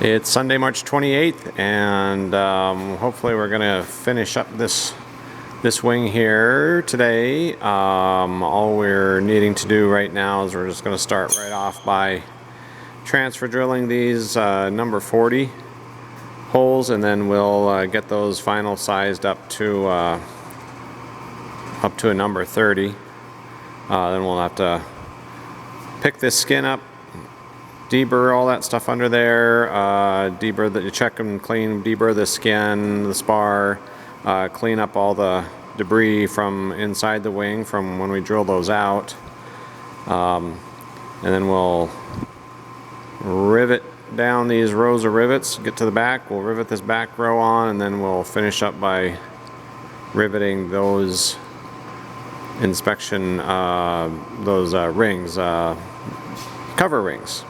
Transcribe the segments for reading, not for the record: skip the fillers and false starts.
It's Sunday, March 28th, and hopefully we're going to finish up this wing here today. All we're needing to do right now is we're just going to start right off by transfer drilling these number 40 holes, and then we'll get those final sized up to a number 30. Then we'll have to pick this skin up, deburr all that stuff under there, deburr that you check and clean, deburr the skin, the spar, clean up all the debris from inside the wing from when we drill those out, and then we'll rivet down these rows of rivets, get to the back, we'll rivet this back row on, and then we'll finish up by riveting those inspection rings, cover rings.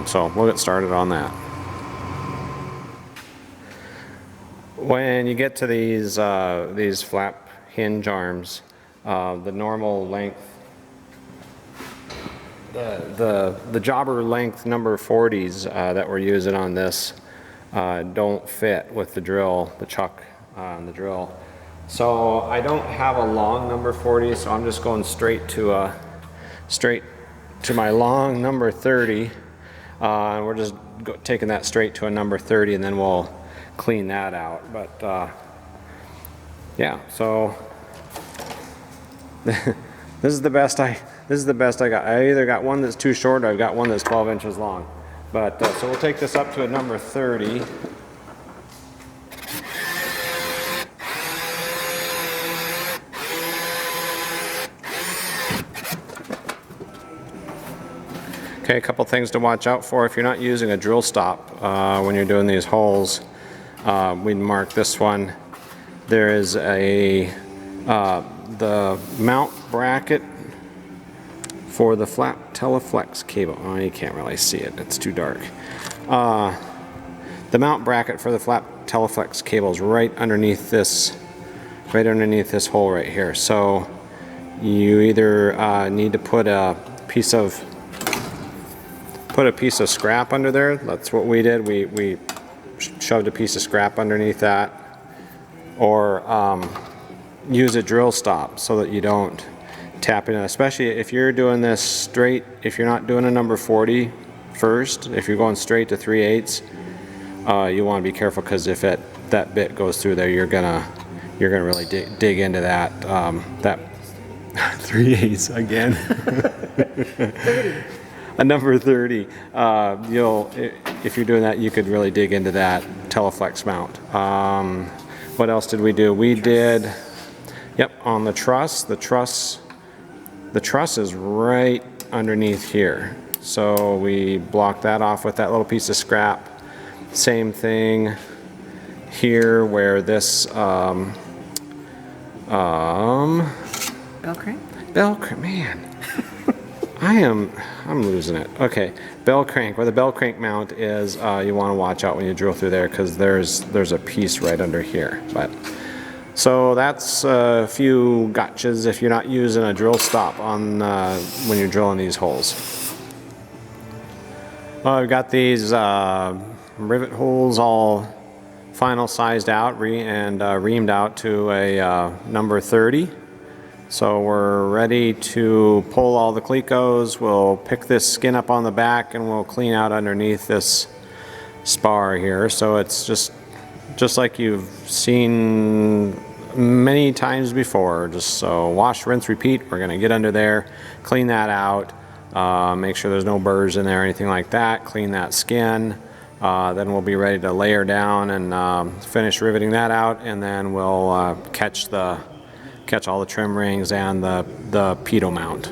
So we'll get started on that. When you get to these flap hinge arms, the normal length, the jobber length number 40s that we're using on this don't fit with the drill, the chuck on the drill. So I don't have a long number 40, so I'm just going straight to my long number 30. And we're just taking that straight to a number 30, and then we'll clean that out. But yeah, so this is the best I got. I either got one that's too short or I've got one that's 12 inches long. But so we'll take this up to a number 30. Okay, a couple things to watch out for if you're not using a drill stop when you're doing these holes. We'd mark this one. There is the mount bracket for the flap teleflex cable. Oh, you can't really see it, it's too dark. The mount bracket for the flap teleflex cable is right underneath this hole right here. So you either need to put a piece of scrap under there. That's what we did. We shoved a piece of scrap underneath that, or use a drill stop so that you don't tap in, especially if you're doing this straight. If you're not doing a number 40 first, if you're going straight to 3/8, you want to be careful, because if that bit goes through there, you're gonna really dig into that 3/8 again. 30. A number 30, if you're doing that, you could really dig into that teleflex mount. What else did we do? We did, yep, on the truss. The truss is right underneath here. So we blocked that off with that little piece of scrap. Same thing here where this bell crank? Bell crank, man. I'm losing it. Okay, bell crank. Where the bell crank mount is, you want to watch out when you drill through there, because there's a piece right under here. But so that's a few gotchas if you're not using a drill stop on when you're drilling these holes. I've got these rivet holes all final sized out and reamed out to a number 30. So we're ready to pull all the clecos. We'll pick this skin up on the back and we'll clean out underneath this spar here. So it's just like you've seen many times before. Just so wash, rinse, repeat. We're gonna get under there, clean that out, make sure there's no burrs in there or anything like that, clean that skin. Then we'll be ready to layer down and finish riveting that out, and then we'll catch all the trim rings and the pitot mount.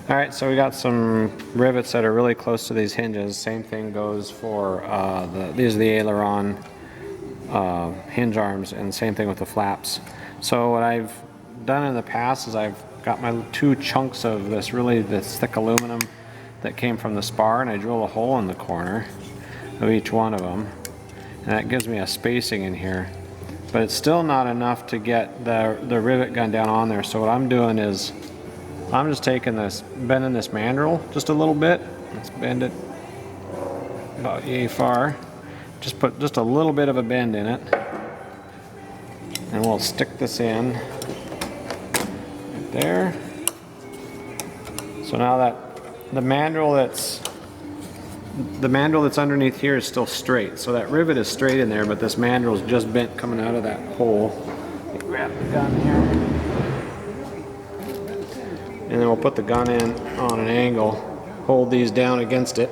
All right, so we got some rivets that are really close to these hinges. Same thing goes for these are the aileron hinge arms, and same thing with the flaps. So what I've done in the past is I've got my 2 chunks of this thick aluminum that came from the spar, and I drill a hole in the corner of each one of them, and that gives me a spacing in here. But it's still not enough to get the rivet gun down on there. So what I'm doing is I'm just taking this, bending this mandrel just a little bit. Let's bend it about yay far. Just put just a little bit of a bend in it. And we'll stick this in right there. So now that the mandrel that's underneath here is still straight. So that rivet is straight in there, but this mandrel is just bent coming out of that hole. Grab the gun here. And then we'll put the gun in on an angle, hold these down against it.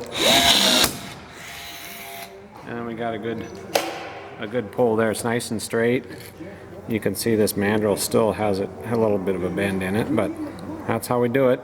And then we got a good pull there. It's nice and straight. You can see this mandrel still has a little bit of a bend in it, but that's how we do it.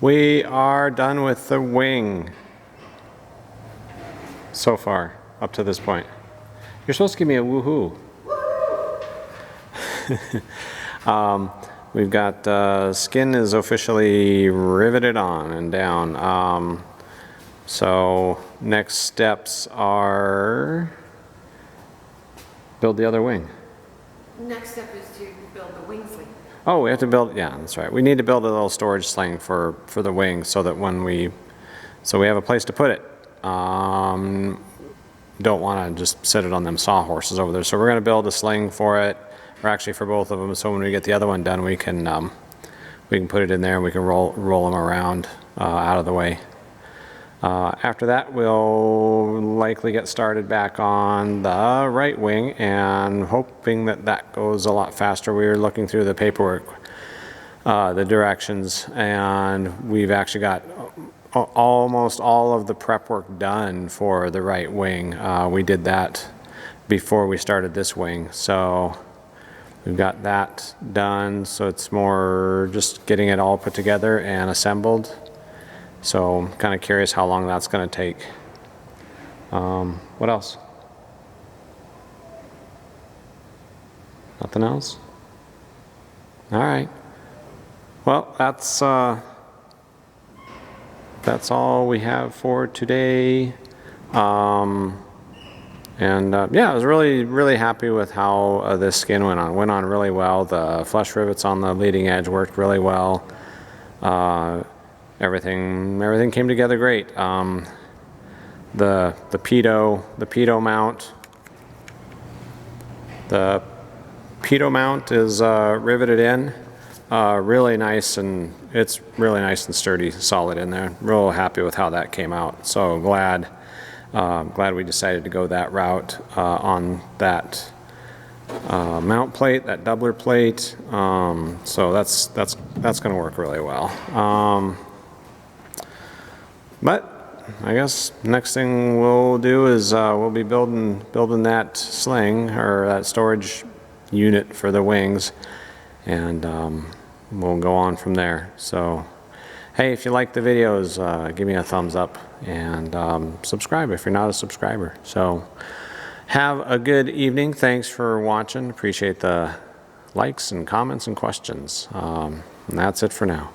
We are done with the wing so far, up to this point. You're supposed to give me a woohoo. We've got skin is officially riveted on and down. So next steps are build the other wing. Next step is to build the wing sling. Oh, we have to build, yeah, that's right. We need to build a little storage sling for the wing so that so we have a place to put it. Don't want to just set it on them sawhorses over there. So we're going to build a sling for it, or actually for both of them. So when we get the other one done, we can put it in there and we can roll them around out of the way. After that, we'll likely get started back on the right wing, and hoping that goes a lot faster. We were looking through the paperwork, the directions, and we've actually got almost all of the prep work done for the right wing. We did that before we started this wing, so we've got that done. So it's more just getting it all put together and assembled. So I'm kind of curious how long that's going to take. What else? Nothing else? All right. Well, that's all we have for today. Yeah, I was really happy with how this skin went on. Went on really well. The flush rivets on the leading edge worked really well. Everything came together great. The pitot mount is riveted in, really nice, and it's really nice and sturdy, solid in there. Real happy with how that came out. So glad we decided to go that route on that mount plate, that doubler plate. So that's going to work really well. But I guess next thing we'll do is we'll be building that sling, or that storage unit for the wings, and we'll go on from there. So hey, if you like the videos, give me a thumbs up, and subscribe if you're not a subscriber. So have a good evening. Thanks for watching. Appreciate the likes and comments and questions. And that's it for now.